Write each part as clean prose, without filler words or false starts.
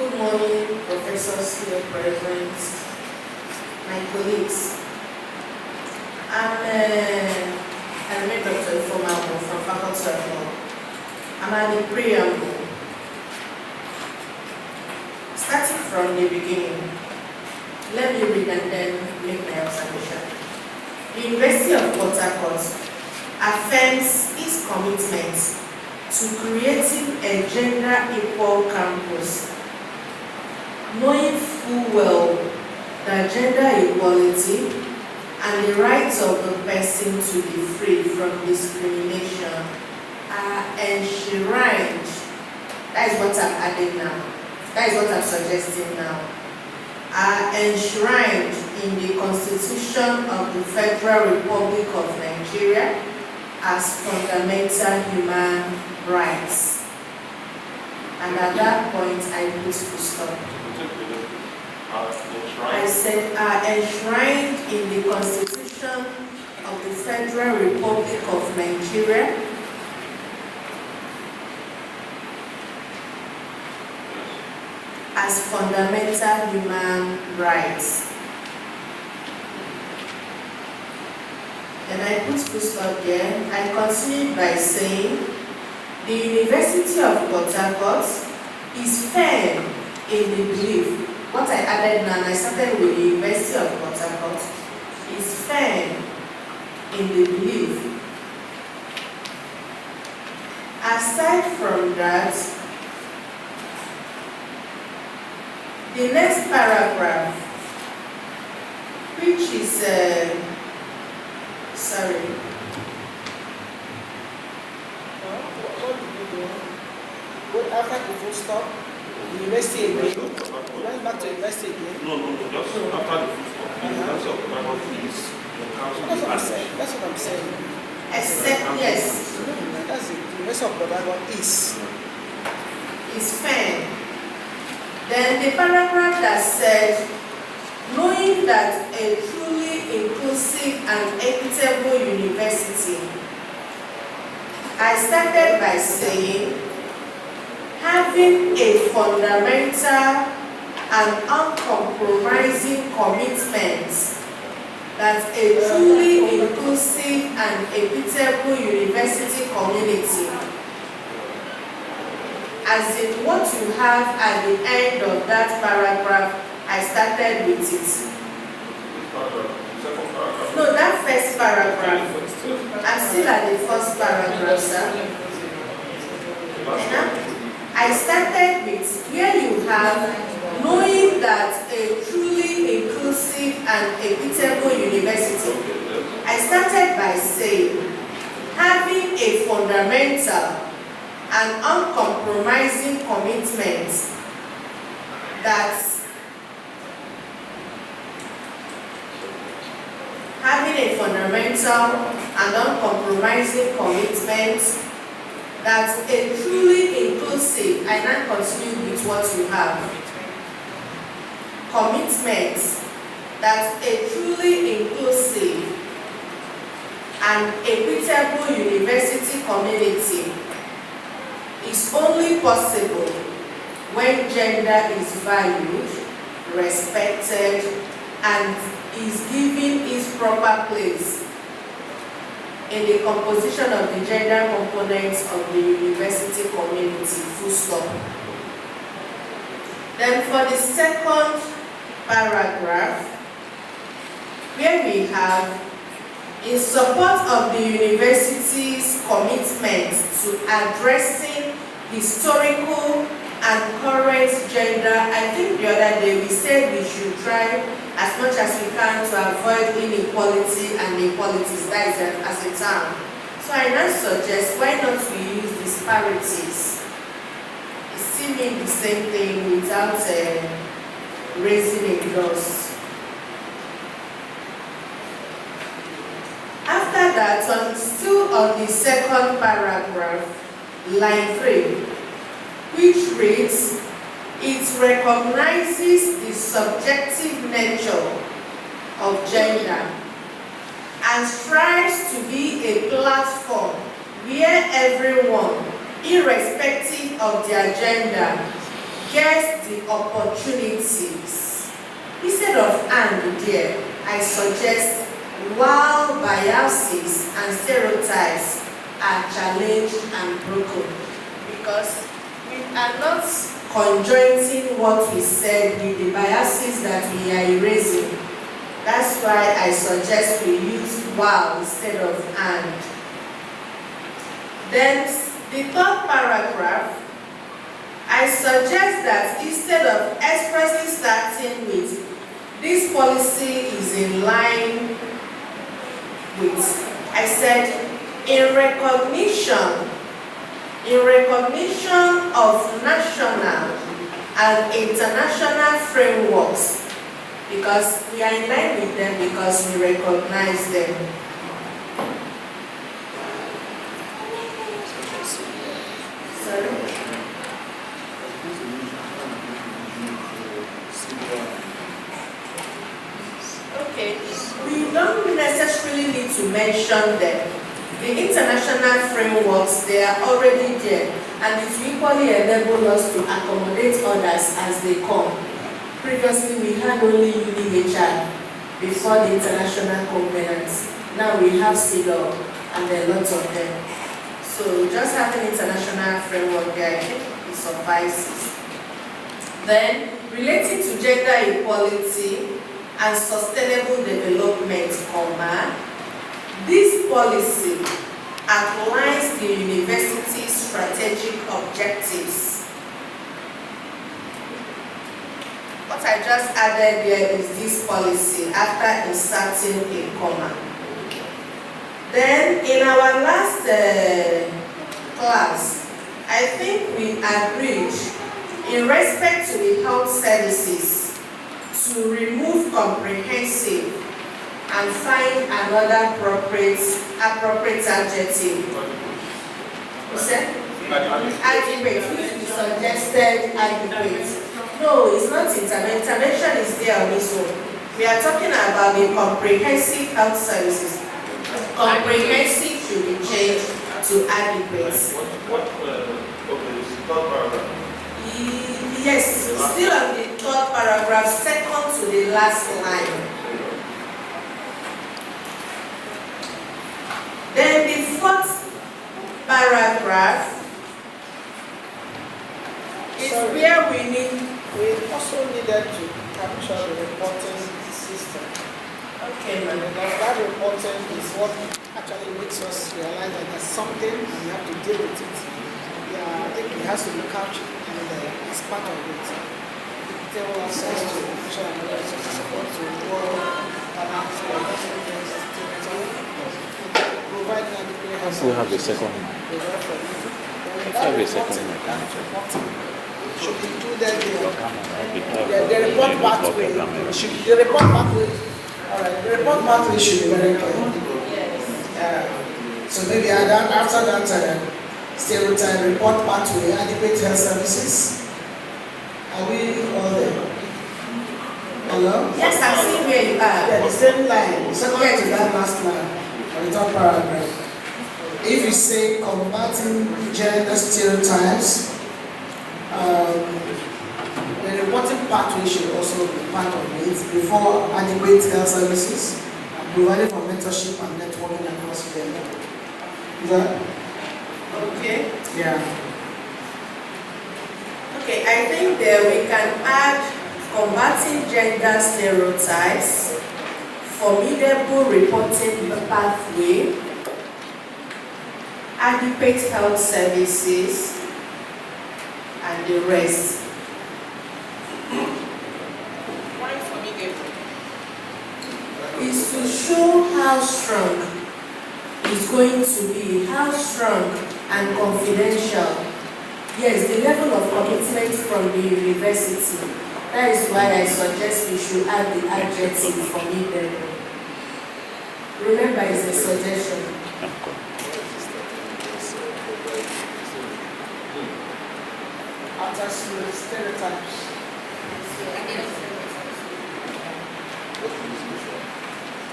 Good morning, professors here present, my colleagues. I remain Dr. Ifeoma from Faculty of Law. I'm at the preamble. Starting from the beginning, let me read and then make my observation. The University of Port Harcourt affirms its commitment to creating a gender-equal campus, knowing full well that gender equality and the rights of the person to be free from discrimination are enshrined. That is what I'm adding now. That is what I'm suggesting now. Are enshrined in the Constitution of the Federal Republic of Nigeria as fundamental human rights. And at that point, I put full stop. I said are enshrined in the Constitution of the Federal Republic of Nigeria as fundamental human rights. And I put full stop there. I continued by saying the University of Port Harcourt is firm in the belief. What I added now, and I started with the University of Port Harcourt, is firm in the belief. Aside from that, the next paragraph, which is, What after the full stop? The university again? Went back to university again? No, just after the full stop. The University of Port Harcourt is the council. That's what I'm saying. That's what I'm saying. Except, yes. That's it. The University of Port Harcourt is firm. Then the paragraph that said, knowing that a truly inclusive and equitable university, I started by saying, having a fundamental and uncompromising commitment that a truly inclusive and equitable university community, as in what you have at the end of that paragraph, I started with it. No, that first paragraph. I'm still at the first paragraph, sir. I started with where you have knowing that a truly inclusive and equitable university. I started by saying having a fundamental and uncompromising commitment that that a truly inclusive, and I continue with what you have, commitment that a truly inclusive and equitable university community is only possible when gender is valued, respected, and is given its proper place in the composition of the gender components of the university community, full stop. Then for the second paragraph, where we have, in support of the university's commitment to addressing historical and current gender, I think the other day we said we should try as much as we can to avoid inequality and inequalities, that is as a term. So I now suggest, why not we use disparities? It still means the same thing without raising a gloss. After that, still on the second paragraph, line 3, which reads, it recognizes the subjective nature of gender and strives to be a platform where everyone, irrespective of their gender, gets the opportunities. Instead of and there, I suggest while biases and stereotypes are challenged and broken, because we are not conjoining what we said with the biases that we are erasing. That's why I suggest we use while instead of and. Then the third paragraph, I suggest that instead of expressly starting with this policy is in line with, I said in recognition of national and international frameworks, because we are in line with them because we recognize them. Sorry? Okay, we don't necessarily need to mention them. The international frameworks, they are already there, and it will equally enable us to accommodate others as they come. Previously, we had only UNIHR before the international covenants. Now we have CEDAW and a lot of them. So just having international framework there, I think it suffices. Then, relating to gender equality and sustainable development, this policy outlines the university's strategic objectives. What I just added there is this policy after inserting a comma. Then in our last class, I think we agreed in respect to the health services to remove comprehensive and find another appropriate adjective. You said? Adequate. You suggested adequate. No, it's not intervention. Intervention is there on its own. We are talking about the comprehensive health services. Comprehensive should be changed to adequate. Okay, this is third paragraph. Yes, still on the third paragraph, second to the last line. Then the fourth paragraph is where we also needed to capture the reporting system. Okay, And ma'am. that reporting is what actually makes us realize that there's something and we have to deal with it. Yeah, I think it has to be captured and it's part of it. Table access to official and other resources support to work provide adequate help. We have a second. Have a second. Should be included there. Yeah, The report pathway should the report pathway. All right, the report pathway should be very clear. So maybe after that stereotype report pathway, adequate health services. Are we all there? Hello? Yes, I see where you are. Yeah, the same line, the second to that last line, on the top paragraph. If you say combating gender stereotypes, the reporting pathway should also be part of it before adequate health services are provided for mentorship and networking across the network. Is that? Okay. Yeah. Okay, I think there we can add combating gender stereotypes, formidable reporting pathway, adequate health services, and the rest. Why formidable? Is to show how strong it's going to be, how strong and confidential. Yes, the level of commitment from the university. That is why I suggest we should add the adjective formidable. Remember, it's a suggestion. After stereotypes.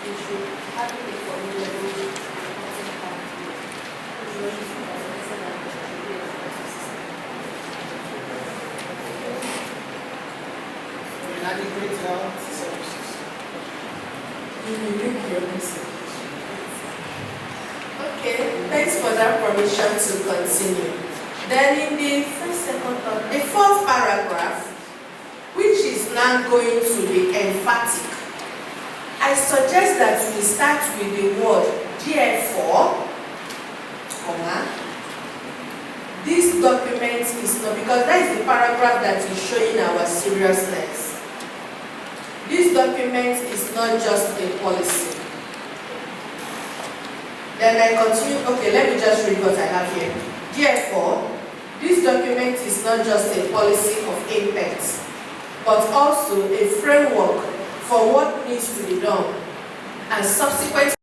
We should have the formidable. adequate health services. Okay, thanks for that permission to continue. Then in the the fourth paragraph, which is now going to be emphatic, I suggest that we start with the word therefore, this document is not, because that is the paragraph that is showing our seriousness. This document is not just a policy. Then I continue, okay, let me just read what I have here. Therefore, this document is not just a policy of Apex, but also a framework for what needs to be done and subsequent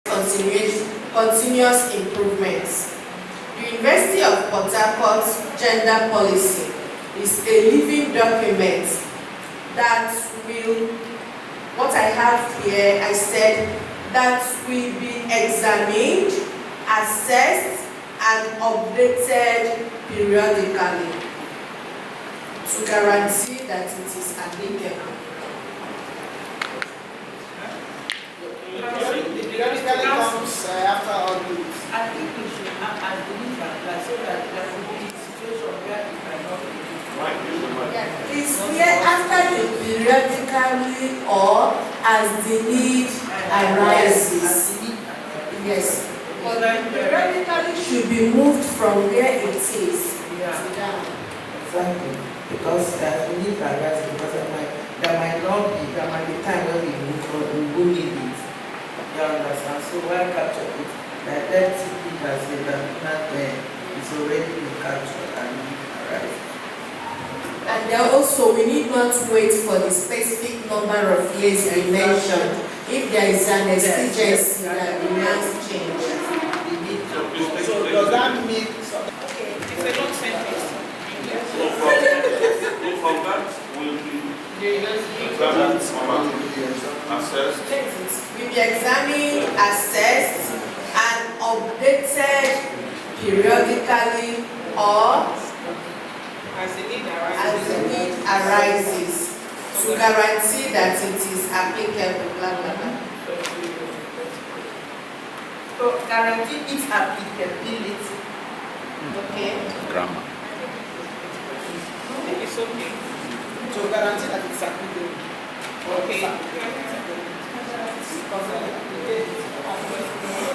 continuous improvements. The University of Port Harcourt's gender policy is a living document that will, what I have here, I said, that will be examined, assessed, and updated periodically to guarantee that it is applicable. The periodically comes after all these. I think we should have as the need so that there will be a situation where it might not be. Is here after the periodically or as the need arises? Yes. But the periodically should be moved from where it is to down. Exactly. Because we need to address because there might be time when we will need it. You understand? So why capture it? Like that TP has said that not there is already been captured and arise. And then also we need not wait for the specific number of years we mentioned. If there is an exigency that demands change. So does that mean Okay. So from that, will be examined, assessed. Will be examined, assessed, and updated periodically or As the need as the need arises to guarantee that it is applicable, blah, blah, blah. So guarantee its applicability. Okay. Grammar. It's okay. to guarantee that it's applicable? Okay.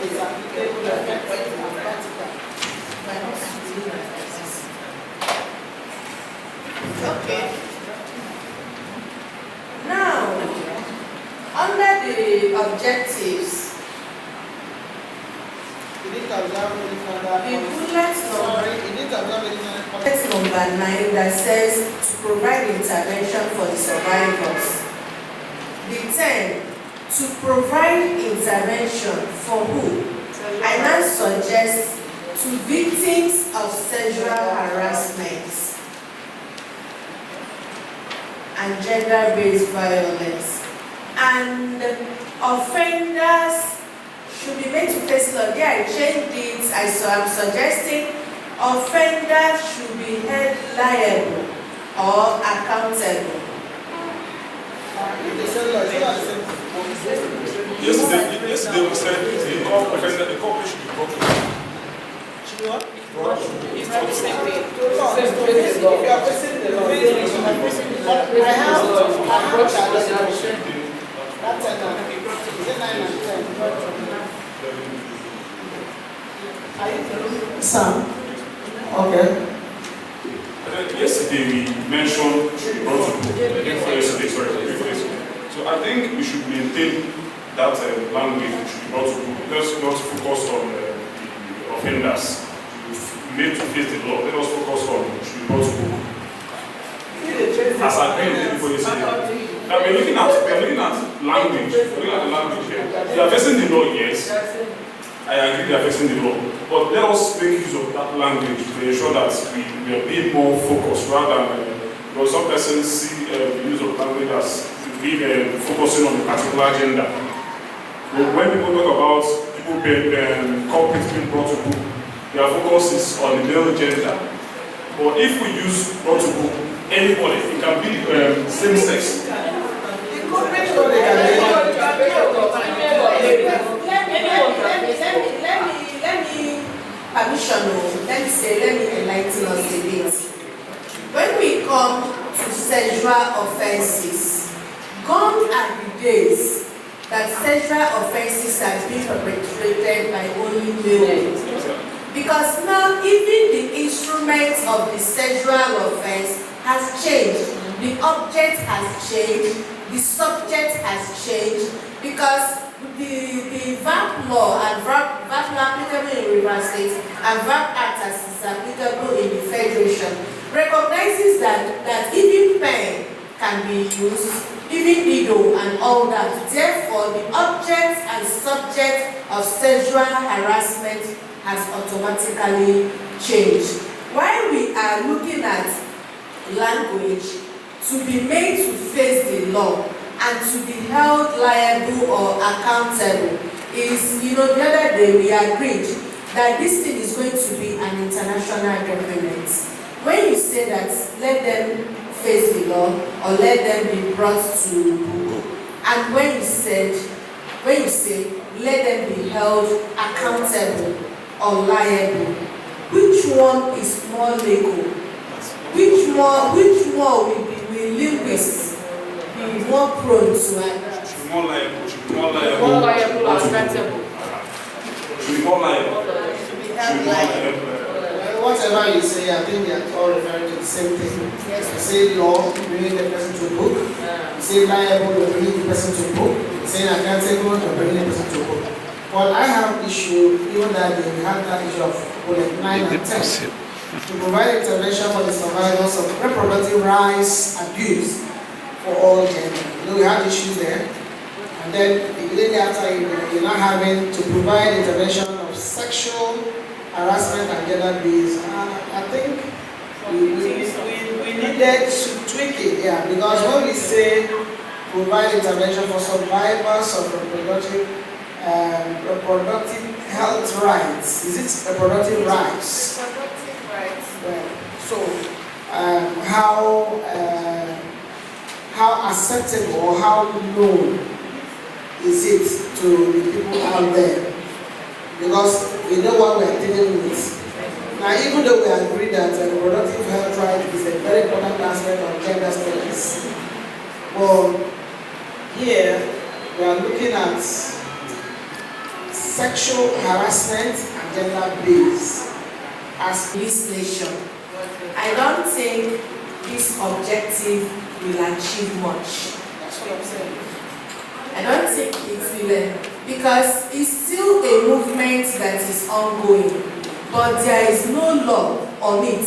It's applicable, effective, and practical. Okay. Now, under the objectives, You need to observe any further. the bullet Sorry, you need to observe any further. number 9 that says to provide intervention for the survivors. The 10, to provide intervention for who? I now suggest to victims of sexual harassment and gender-based violence, and offenders should be made to face law. There I changed it. I'm suggesting offenders should be held liable or accountable. They say law, it's not the same. Yesterday we said the offender, the couple should be brought to Should what? It's not the same thing. To law. If you are facing the law, but I have that's it now. Is it 9 and 10? Sam. Okay. Yesterday we mentioned brought to book. Yesterday, so I think we should maintain that language should be brought to book. Let's not focus on the offenders. We need to face the law. Let us focus on should be brought to book. As I think before yesterday. Now we're looking at language. We're looking at the language here. They are facing the law, yes. I agree they are facing the law. But let us make use of that language to ensure that we are being more focused rather than because some persons see the use of language as being focusing on a particular gender. But when people talk about people being culprits being brought to book, their focus is on the male gender. But if we use brought to book, anybody, it can be same sex. permission, let me enlighten us a bit. When we come to sexual offenses, gone are the days that sexual offenses are being perpetrated by only males. Because now even the instrument of the sexual offense has changed. The object has changed, the subject has changed, because the VAP law and VAP law applicable in Rivers State and VAP Act as is applicable in the Federation recognizes that even pen can be used, even needle and all that. Therefore, the object and subject of sexual harassment has automatically changed. While we are looking at language to be made to face the law and to be held liable or accountable is, the other day we agreed that this thing is going to be an international document. When you say that let them face the law or let them be brought to book, and when you say let them be held accountable or liable, which one is more legal? Which one will linguists be more prone to it? Should be more liable. Should be more liable. More liable or accountable. Should be more liable. To be Should held be more liable. liable. Whatever you say, I think they are all referring to the same thing. You say law, you bring the person to book. You say liable, you bring the person to book. You say accountable, you bring the person to book. But I have issue, even that they have that issue of bullet 9 and 10. To provide intervention for the survivors of reproductive rights abuse for all gender. We have issues there. And then immediately after, you're not having to provide intervention of sexual harassment and gender-based. I think we needed to tweak it, because when we say provide intervention for survivors of reproductive health rights, is it reproductive rights? Reproductive rights. So, how acceptable or how known is it to the people out there? Because we know what we are dealing with. Now, even though we agree that reproductive health rights is a very important aspect of gender studies, well, here we are looking at sexual harassment and gender-based as This nation, I don't think this objective will achieve much. that's what I'm saying. I don't think it will, because it's still a movement that is ongoing, but there is no law on it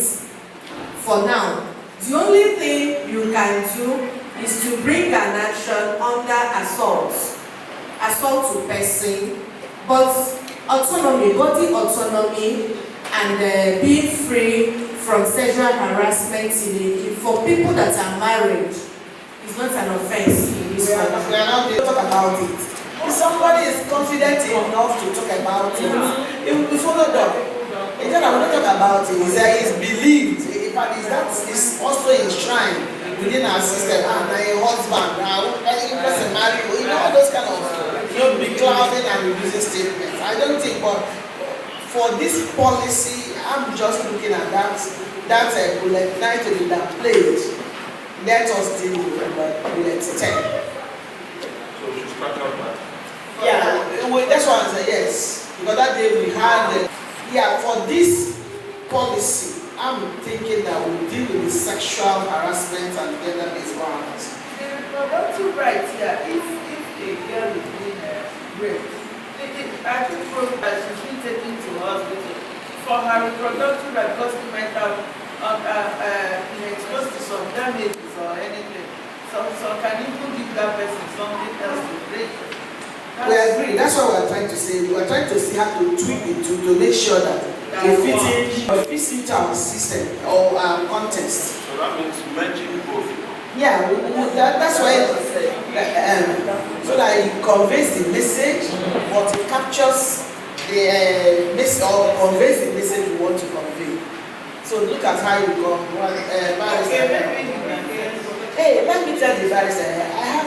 for now. The only thing you can do is to bring an action under assault to person, but autonomy, body autonomy, and being free from sexual harassment for people that are married is not an offense in this country. We are not going to talk about it. If somebody is confident enough to talk about it, it will be followed up. It's not that we don't talk about it. It's believed. In fact, it's also enshrined within our system. And a husband, any person married, all those kind of big clouding and reducing statements. I don't think, but for this policy, I'm just looking at that bullet 9 to be that played. Let us deal with bullet 10. So we should scratch out that. That's why I said yes. Because that day we had, for this policy, I'm thinking that we deal with the sexual harassment and gender-based violence. The reproductive rights here, if a girl is being raped, I think that she's been taken to hospital for her reproductive right because she might have been exposed to some damages or anything. So can even give that person something else to break. We agree. That's what we are trying to say. We are trying to see how to tweak it to make sure that it fits into our system or our context. So that means merging both. Yeah, that's why so that it conveys the message, but it captures the message or conveys the message we want to convey. So look at how you go. Hey, let me tell the barrister, I have